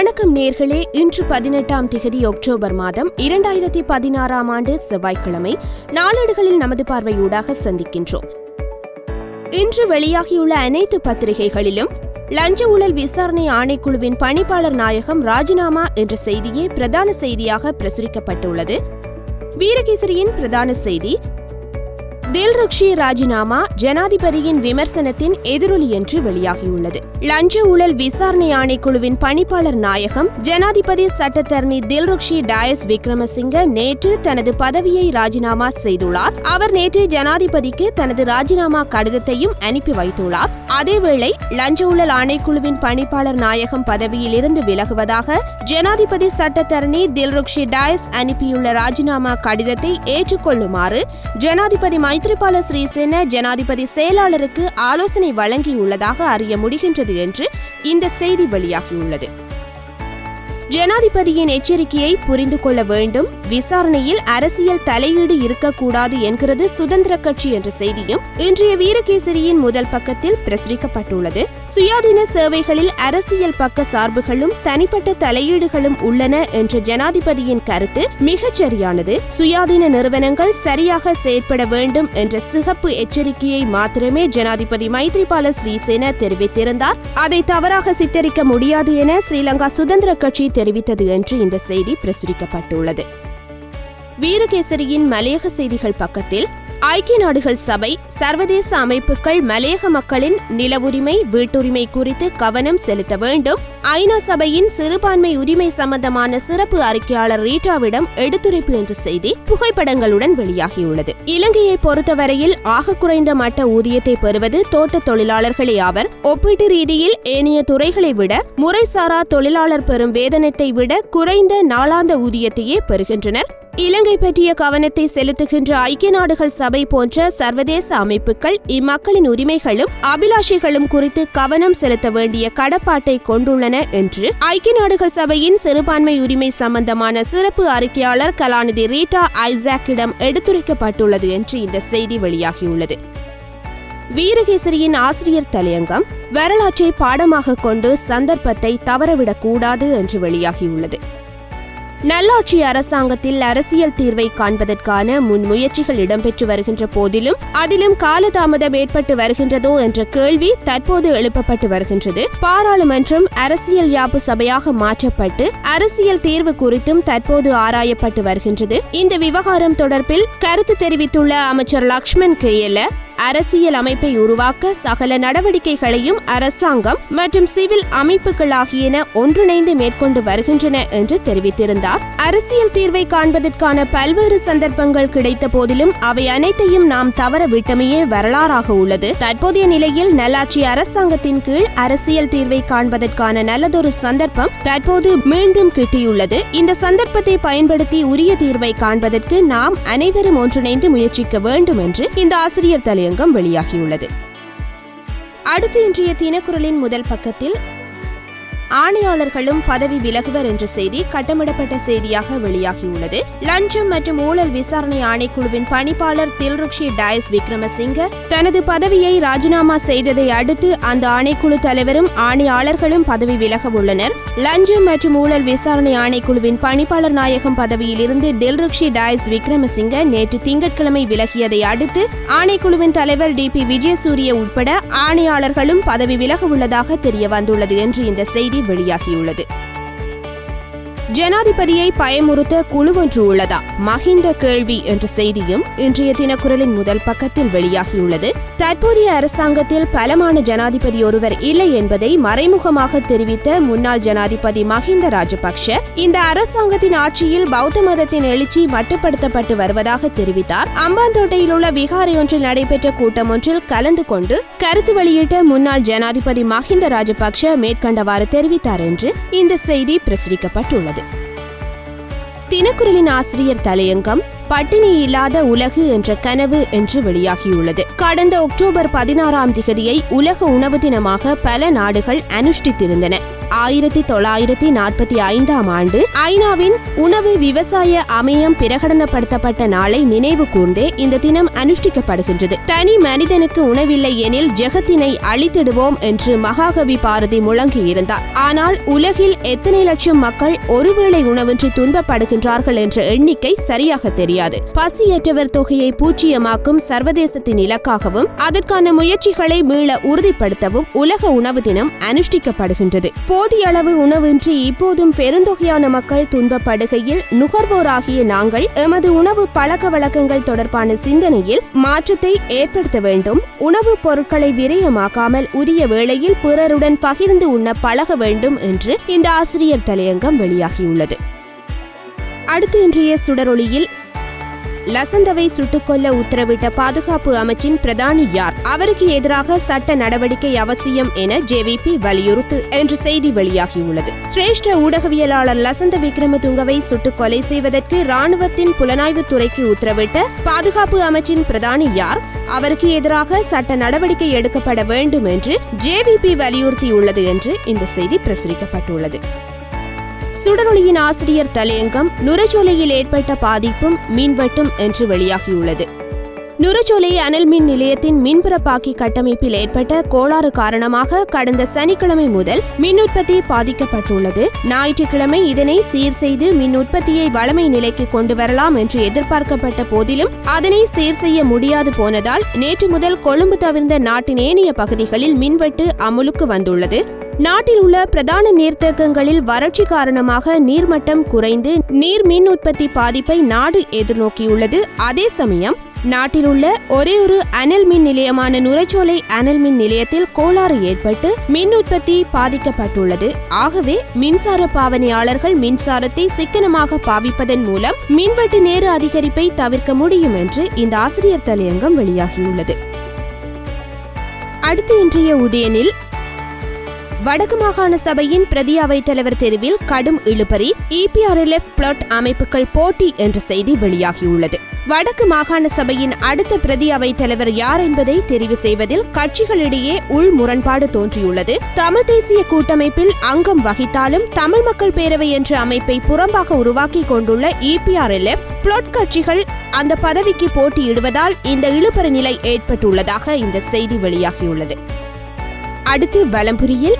வணக்கம் நேர்களே, இன்று 18ஆம் திகதி அக்டோபர் மாதம் 2016ஆம் ஆண்டு செவ்வாய்க்கிழமை நாளேடுகளில் நமது பார்வையூடாக சந்திக்கின்றோம். இன்று வெளியாகியுள்ள அனைத்து பத்திரிகைகளிலும் லஞ்ச ஊழல் விசாரணை ஆணைக்குழுவின் பணிப்பாளர் நாயகம் ராஜினாமா என்ற செய்தியே பிரதான செய்தியாக பிரசுரிக்கப்பட்டுள்ளது. வீரகேசரியின் பிரதான செய்தி, தில்ருக்ஷி ராஜினாமா ஜனாதிபதியின் விமர்சனத்தின் எதிரொலி என்று வெளியாகியுள்ளது. லஞ்ச ஊழல் விசாரணை ஆணைக்குழுவின் பணிப்பாளர் நாயகம் ஜனாதிபதி சட்டத்தரணி தில்ருக்ஷி டயஸ் விக்ரமசிங்க நேற்று தனது பதவியை ராஜினாமா செய்துள்ளார். அவர் நேற்று ஜனாதிபதிக்கு தனது ராஜினாமா கடிதத்தையும் அனுப்பி வைத்துள்ளார். அதேவேளை லஞ்ச ஊழல் ஆணைக்குழுவின் பணிப்பாளர் நாயகம் பதவியில் இருந்து விலகுவதாக ஜனாதிபதி சட்டத்தரணி தில்ருக்ஷி டயஸ் அனுப்பியுள்ள ராஜினாமா கடிதத்தை ஏற்றுக்கொள்ளுமாறு ஜனாதிபதி மைத்ரிபால சிறிசேன ஜனாதிபதி செயலாளருக்கு ஆலோசனை வழங்கியுள்ளதாக அறிய முடிகின்றது என்று இந்த செய்தி வெளியாகியுள்ளது. ஜனாதிபதியின் எச்சரிக்கையை புரிந்து கொள்ள வேண்டும், விசாரணையில் அரசியல் தலையீடு இருக்கக்கூடாது என்கிறது சுதந்திர கட்சி என்ற செய்தியும் இன்றைய வீரகேசரியின் முதல் பக்கத்தில் பிரசுரிக்கப்பட்டுள்ளது. சுயாதீன சேவைகளில் அரசியல் பக்க சார்புகளும் தனிப்பட்ட தலையீடுகளும் உள்ளன என்ற ஜனாதிபதியின் கருத்து மிகச் சரியானது. சுயாதீன நிறுவனங்கள் சரியாக செயற்பட வேண்டும் என்ற சிகப்பு எச்சரிக்கையை மாத்திரமே ஜனாதிபதி மைத்ரிபால சிறிசேன தெரிவித்திருந்தார். அதை தவறாக சித்தரிக்க முடியாது என ஸ்ரீலங்கா சுதந்திர கட்சி தெரிவித்தது என்று இந்த செய்தி பிரசுரிக்கப்பட்டுள்ளது. வீரகேசரியின் மலையக செய்திகள் பக்கத்தில் ஐக்கிய நாடுகள் சபை, சர்வதேச அமைப்புகள் மலையக மக்களின் நில உரிமை, வீட்டுரிமை குறித்து கவனம் செலுத்த வேண்டும். ஐநா சபையின் சிறுபான்மை உரிமை சம்பந்தமான சிறப்பு அறிக்கையாளர் ரீட்டாவிடம் எடுத்துரைப்பு என்ற செய்தி புகைப்படங்களுடன் வெளியாகியுள்ளது. இலங்கையை பொறுத்தவரையில் ஆக குறைந்த மட்ட ஊதியத்தை பெறுவது தோட்ட தொழிலாளர்களே ஆவர். ஒப்பீட்டு ரீதியில் ஏனைய துறைகளை விட முறைசாரா தொழிலாளர் பெறும் வேதனத்தை விட குறைந்த நாளாந்த ஊதியத்தையே பெறுகின்றனர். இலங்கை பற்றிய கவனத்தை செலுத்துகின்ற ஐக்கிய நாடுகள் சபை போன்ற சர்வதேச அமைப்புகள் இம்மக்களின் உரிமைகளும் அபிலாஷைகளும் குறித்து கவனம் செலுத்த வேண்டிய கடப்பாட்டை கொண்டுள்ளன என்று ஐக்கிய நாடுகள் சபையின் சிறுபான்மை உரிமை சம்பந்தமான சிறப்பு அறிக்கையாளர் கலாநிதி ரீட்டா ஐசாக்கிடம் எடுத்துரைக்கப்பட்டுள்ளது என்று இந்த செய்தி வெளியாகியுள்ளது. வீரகேசரியின் ஆசிரியர் தலையங்கம், வரலாற்றை பாடமாக கொண்டு சந்தர்ப்பத்தை தவறவிடக்கூடாது என்று வெளியாகியுள்ளது. நல்லாட்சி அரசாங்கத்தில் அரசியல் தீர்வை காண்பதற்கான முன்முயற்சிகள் இடம்பெற்று வருகின்ற போதிலும் அதிலும் காலதாமதம் ஏற்பட்டு வருகின்றதோ என்ற கேள்வி தற்போது எழுப்பப்பட்டு வருகின்றது. பாராளுமன்றம் அரசியல் யாப்பு சபையாக மாற்றப்பட்டு அரசியல் தீர்வு குறித்தும் தற்போது ஆராயப்பட்டு வருகின்றது. இந்த விவகாரம் தொடர்பில் கருத்து தெரிவித்துள்ள அமைச்சர் லக்ஷ்மன் கிரியல்ல, அரசியல் அமைப்பை உருவாக்க சகல நடவடிக்கைகளையும் அரசாங்கம் மற்றும் சிவில் அமைப்புகள் ஆகியன ஒன்றிணைந்து மேற்கொண்டு வருகின்றன என்று தெரிவித்திருந்தார். அரசியல் தீர்வை காண்பதற்கான பல்வேறு சந்தர்ப்பங்கள் கிடைத்த போதிலும் அவை அனைத்தையும் நாம் தவறவிட்டமையே வரலாறாக உள்ளது. தற்போதைய நிலையில் நல்லாட்சி அரசாங்கத்தின் கீழ் அரசியல் தீர்வை காண்பதற்கான நல்லதொரு சந்தர்ப்பம் தற்போது மீண்டும் கிட்டியுள்ளது. இந்த சந்தர்ப்பத்தை பயன்படுத்தி உரிய தீர்வை காண்பதற்கு நாம் அனைவரும் ஒன்றிணைந்து முயற்சிக்க வேண்டும் என்று இந்த ஆசிரியர் தலையங்கம் வெளியாகியுள்ளது. அடுத்து இன்றைய தினக்குரலின் முதல் பக்கத்தில் ஆணையாளர்களும் பதவி விலகுவர் என்ற செய்தி கட்டமிடப்பட்ட செய்தியாக வெளியாகியுள்ளது. லஞ்சம் மற்றும் ஊழல் விசாரணை ஆணைக்குழுவின் பணிப்பாளர் தில்ருக்ஷி டயஸ் விக்ரமசிங்க தனது பதவியை ராஜினாமா செய்ததை அடுத்து அந்த ஆணைக்குழு தலைவரும் ஆணையாளர்களும் பதவி விலக உள்ளனர். லஞ்சம் மற்றும் ஊழல் விசாரணை ஆணைக்குழுவின் பணிப்பாளர் நாயகம் பதவியில் இருந்து தில்ருக்ஷி டயஸ் விக்ரமசிங்க நேற்று திங்கட்கிழமை விலகியதை அடுத்து ஆணைக்குழுவின் தலைவர் DP விஜயசூரிய உட்பட ஆணையாளர்களும் பதவி விலக உள்ளதாக தெரிய வந்துள்ளது என்று இந்த செய்தி வெளியாகியுள்ளது. ஜனாதிபதியை பயமுறுத்த குழு ஒன்று உள்ளதா? மஹிந்த கேள்வி என்ற செய்தியும் இன்றைய தினக்குரலின் முதல் பக்கத்தில் வெளியாகியுள்ளது. தற்போதைய அரசாங்கத்தில் பலமான ஜனாதிபதி ஒருவர் இல்லை என்பதை மறைமுகமாக தெரிவித்த முன்னாள் ஜனாதிபதி மஹிந்த ராஜபக்ஷ இந்த அரசாங்கத்தின் ஆட்சியில் பௌத்த மதத்தின் எழுச்சி மட்டுப்படுத்தப்பட்டு வருவதாக தெரிவித்தார். அம்பாந்தோட்டையில் உள்ள விகாரை ஒன்றில் நடைபெற்ற கூட்டம் ஒன்றில் கலந்து கொண்டு கருத்து வெளியிட்ட முன்னாள் ஜனாதிபதி மஹிந்த ராஜபக்ஷ மேற்கண்டவாறு தெரிவித்தார் என்று இந்த செய்தி பிரசுரிக்கப்பட்டுள்ளது. தினக்குரலின் ஆசிரியர் தலையங்கம், பட்டினி இல்லாத உலகு என்ற கனவு என்று வெளியாகியுள்ளது. கடந்த அக்டோபர் 16ஆம் திகதியை உலக உணவு தினமாக பல நாடுகள் அனுஷ்டித்திருந்தன. 1945 ஆண்டு ஐநாவின் உணவு விவசாய அமையம் பிரகடனப்படுத்தப்பட்ட நாளை நினைவு கூர்ந்தே இந்த தினம் அனுஷ்டிக்கப்படுகின்றது. தனி மனிதனுக்கு உணவில்லை எனில் ஜெகத்தினை அழித்திடுவோம் என்று மகாகவி பாரதி முழங்கியிருந்தார். ஆனால் உலகில் எத்தனை லட்சம் மக்கள் ஒருவேளை உணவின்றி துன்பப்படுகின்றார்கள் என்ற எண்ணிக்கை சரியாக தெரியாது. பசியற்றவர் தொகையை பூஜ்ஜியமாக்கும் சர்வதேசத்தின் இலக்காகவும் அதற்கான முயற்சிகளை மீள உறுதிப்படுத்தவும் உலக உணவு தினம் அனுஷ்டிக்கப்படுகின்றது. போதிய அளவு உணவின்றி இப்போதும் பெருந்தொகையான மக்கள் துன்பப்படுகையில் நுகர்வோராகிய நாங்கள் எமது உணவு பழக்க வழக்கங்கள் தொடர்பான சிந்தனையில் மாற்றத்தை ஏற்படுத்த வேண்டும். உணவுப் பொருட்களை விரயமாக்காமல் உரிய வேளையில் பிறருடன் பகிர்ந்து உண்ண பழக வேண்டும் என்று இந்த ஆசிரியர் தலையங்கம் வெளியாகியுள்ளது. அடுத்து இன்றைய சுடரொளியில் லசந்தவை சுட்டுக்கொல்ல உத்தரவிட்ட பாதுகாப்பு அமைச்சின் பிரதானி யார்? அவருக்கு எதிராக சட்ட நடவடிக்கை அவசியம் என ஜேவிபி வலியுறுத்து என்ற செய்தி வெளியாகியுள்ளது. சிரேஷ்ட ஊடகவியலாளர் லசந்த விக்ரமதுங்கவை சுட்டுக் கொலை செய்வதற்கு ராணுவத்தின் புலனாய்வு துறைக்கு உத்தரவிட்ட பாதுகாப்பு அமைச்சின் பிரதானி யார்? அவருக்கு எதிராக சட்ட நடவடிக்கை எடுக்கப்பட வேண்டும் என்று ஜேவிபி வலியுறுத்தியுள்ளது என்று இந்த செய்தி பிரசுரிக்கப்பட்டுள்ளது. சுடரொளியின் ஆசிரியர் தலையங்கம் நுரைச்சோலையில் ஏற்பட்ட பாதிப்பும் மீன்வெட்டும் என்று வெளியாகியுள்ளது. நுரைச்சோலை அனல் மின் நிலையத்தின் மின்புறப்பாக்கி கட்டமைப்பில் ஏற்பட்ட கோளாறு காரணமாக கடந்த சனிக்கிழமை முதல் மின் உற்பத்தி பாதிக்கப்பட்டுள்ளது. ஞாயிற்றுக்கிழமை இதனை சீர் செய்து மின் உற்பத்தியை வழமை நிலைக்கு கொண்டு வரலாம் என்று எதிர்பார்க்கப்பட்ட போதிலும் அதனை சீர் செய்ய முடியாது போனதால் நேற்று முதல் கொழும்பு தவிர்ந்த நாட்டின் ஏனைய பகுதிகளில் மின்வெட்டு அமுலுக்கு வந்துள்ளது. நாட்டில் உள்ள பிரதான நீர்த்தேக்கங்களில் வறட்சி காரணமாக நீர்மட்டம் குறைந்து நீர் மின் உற்பத்தி பாதிப்பை நாடு எதிர்நோக்கியுள்ளது. அதே சமயம் நாட்டில் உள்ள ஒரே ஒரு அனல் மின் நிலையமான நுரைச்சோலை அனல் மின் நிலையத்தில் கோளாறு ஏற்பட்டு மின் உற்பத்தி பாதிக்கப்பட்டுள்ளது. ஆகவே மின்சார பாவனையாளர்கள் மின்சாரத்தை சிக்கனமாக பாவிப்பதன் மூலம் மின்வெட்டு நேர அதிகரிப்பை தவிர்க்க முடியும் என்று இந்த ஆசிரியர் தலையங்கம் வெளியாகியுள்ளது. அடுத்து இன்றைய உதயனில் வடக்கு மாகாண சபையின் பிரதி அவைத்தலைவர் தெருவில் கடும் இழுபறி, EPRLF பிளாட் அமைப்புகள் போட்டி என்ற செய்தி வெளியாகியுள்ளது. வடக்கு மாகாண சபையின் அடுத்த பிரதி அவைத்தலைவர் யார் என்பதை தெரிவு செய்வதில் கட்சிகளிடையே உள் முரண்பாடு தோன்றியுள்ளது. தமிழ் தேசிய கூட்டமைப்பில் அங்கம் வகித்தாலும் தமிழ் மக்கள் பேரவை என்ற அமைப்பை புறம்பாக உருவாக்கி கொண்டுள்ள EPRLF பிளாட் கட்சிகள் அந்த பதவிக்கு போட்டியிடுவதால் இந்த இழுபறி நிலை ஏற்பட்டுள்ளதாக இந்த செய்தி வெளியாகியுள்ளது. அடுத்து வலம்புரியில்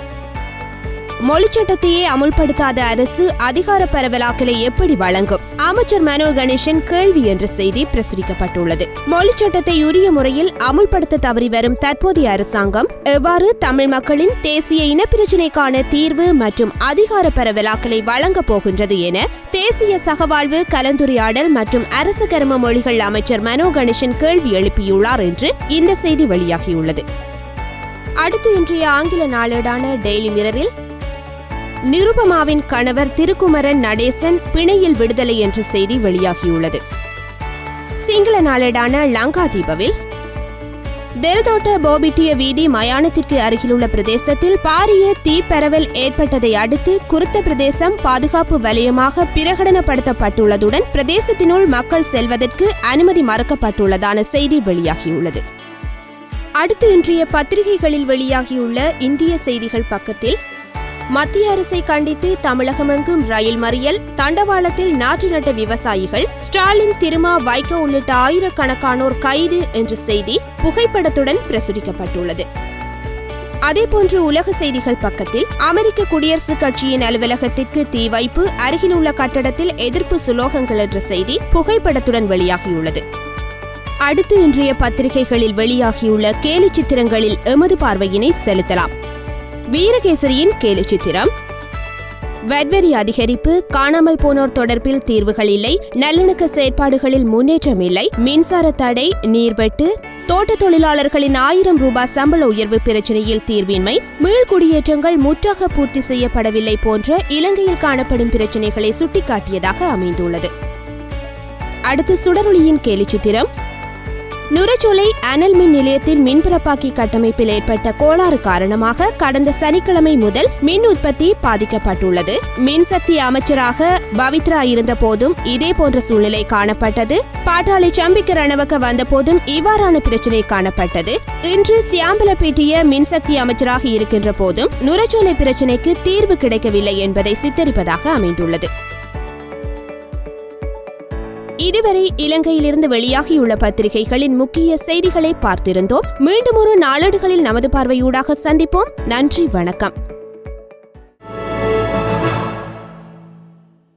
மொழிச்சட்டத்தையே அமுல்படுத்தாத அரசு அதிகார பரவலாக்கலை எப்படி வழங்கும்? அமைச்சர் மனோ கணேசன் கேள்வி என்ற செய்தி பிரசுரிக்கப்பட்டுள்ளது. மொழிச்சட்டத்தை உரிய முறையில் அமுல்படுத்த தவறி வரும் தற்போதைய அரசாங்கம் எவ்வாறு தமிழ் மக்களின் தேசிய இனப்பிரச்சினைக்கான தீர்வு மற்றும் அதிகார பரவலாக்கலை வழங்கப் போகின்றது என தேசிய சகவாழ்வு கலந்துரையாடல் மற்றும் அரச கர்ம மொழிகள் அமைச்சர் மனோ கணேசன் கேள்வி எழுப்பியுள்ளார் என்று இந்த செய்தி வெளியாகியுள்ளது. அடுத்து இன்றைய ஆங்கில நாளேடான டெய்லி மிரரில் நிருபமாவின் கணவர் திருக்குமரன் நடேசன் பிணையில் விடுதலை என்ற செய்தி வெளியாகியுள்ளது. சிங்கள நாளேடான லங்காதீபவில் தெல்தோட்ட போபிட்டிய வீதி மயானத்திற்கு அருகிலுள்ள பிரதேசத்தில் பாரிய தீப்பரவல் ஏற்பட்டதை அடுத்து குறித்த பிரதேசம் பாதுகாப்பு வலயமாக பிரகடனப்படுத்தப்பட்டுள்ளதுடன் பிரதேசத்தினுள் மக்கள் செல்வதற்கு அனுமதி மறுக்கப்பட்டுள்ளதான செய்தி வெளியாகியுள்ளது. அடுத்து இன்றைய பத்திரிகைகளில் வெளியாகியுள்ள இந்திய செய்திகள் பக்கத்தில் மத்திய அரசை கண்டித்து தமிழகமெங்கும் ரயில் மறியல், தண்டவாளத்தில் நாற்று நட்ட விவசாயிகள், ஸ்டாலின், திருமா, வைகோ உள்ளிட்ட ஆயிரக்கணக்கானோர் கைது என்ற செய்தி புகைப்படத்துடன் பிரசுரிக்கப்பட்டுள்ளது. அதேபோன்று உலக செய்திகள் பக்கத்தில் அமெரிக்க குடியரசுக் கட்சியின் அலுவலகத்திற்கு தீ வைப்பு, அருகிலுள்ள கட்டடத்தில் எதிர்ப்பு சுலோகங்கள் என்ற செய்தி புகைப்படத்துடன் வெளியாகியுள்ளது. அடுத்து இன்றைய பத்திரிகைகளில் வெளியாகியுள்ள கேலி சித்திரங்களில் எமது பார்வையினை செலுத்தலாம். வீரகேசரியின் கேலி சித்திரம். வட்வரி அதிகரிப்பு, காணாமல் போனோர் தொடர்பில் தீர்வுகள் இல்லை, நல்லிணக்க செயற்பாடுகளில் முன்னேற்றம் இல்லை, மின்சார தடை, நீர்வெட்டு, தோட்ட தொழிலாளர்களின் 1000 ரூபாய் சம்பள உயர்வு பிரச்சினையில் தீர்வின்மை, மீள்குடியேற்றங்கள் முற்றாக பூர்த்தி செய்யப்படவில்லை போன்ற இலங்கையில் காணப்படும் பிரச்சினைகளை சுட்டிக்காட்டியதாக அமைந்துள்ளது. அடுத்து சுடரொளியின் கேலி சித்திரம். நுரைச்சோலை அனல் மின் நிலையத்தின் மின்புறப்பாக்கி கட்டமைப்பில் ஏற்பட்ட கோளாறு காரணமாக கடந்த சனிக்கிழமை முதல் மின் உற்பத்தி பாதிக்கப்பட்டுள்ளது. மின்சக்தி அமைச்சராக பவித்ரா இருந்த போதும் இதே போன்ற சூழ்நிலை காணப்பட்டது. பாட்டாளி சம்பிக்க ரணவக்க வந்த போதும் இவ்வாறான பிரச்சினை காணப்பட்டது. இன்று சியாம்பலப்பேட்டிய மின்சக்தி அமைச்சராக இருக்கின்ற போதும் நுரைச்சோலை பிரச்சினைக்கு தீர்வு கிடைக்கவில்லை என்பதை சித்தரிப்பதாக அமைந்துள்ளது. இதுவரை இலங்கையிலிருந்து வெளியாகியுள்ள பத்திரிகைகளின் முக்கிய செய்திகளை பார்த்திருந்தோம். மீண்டும் ஒரு நாளேடுகளில் நமது பார்வையூடாக சந்திப்போம். நன்றி, வணக்கம்.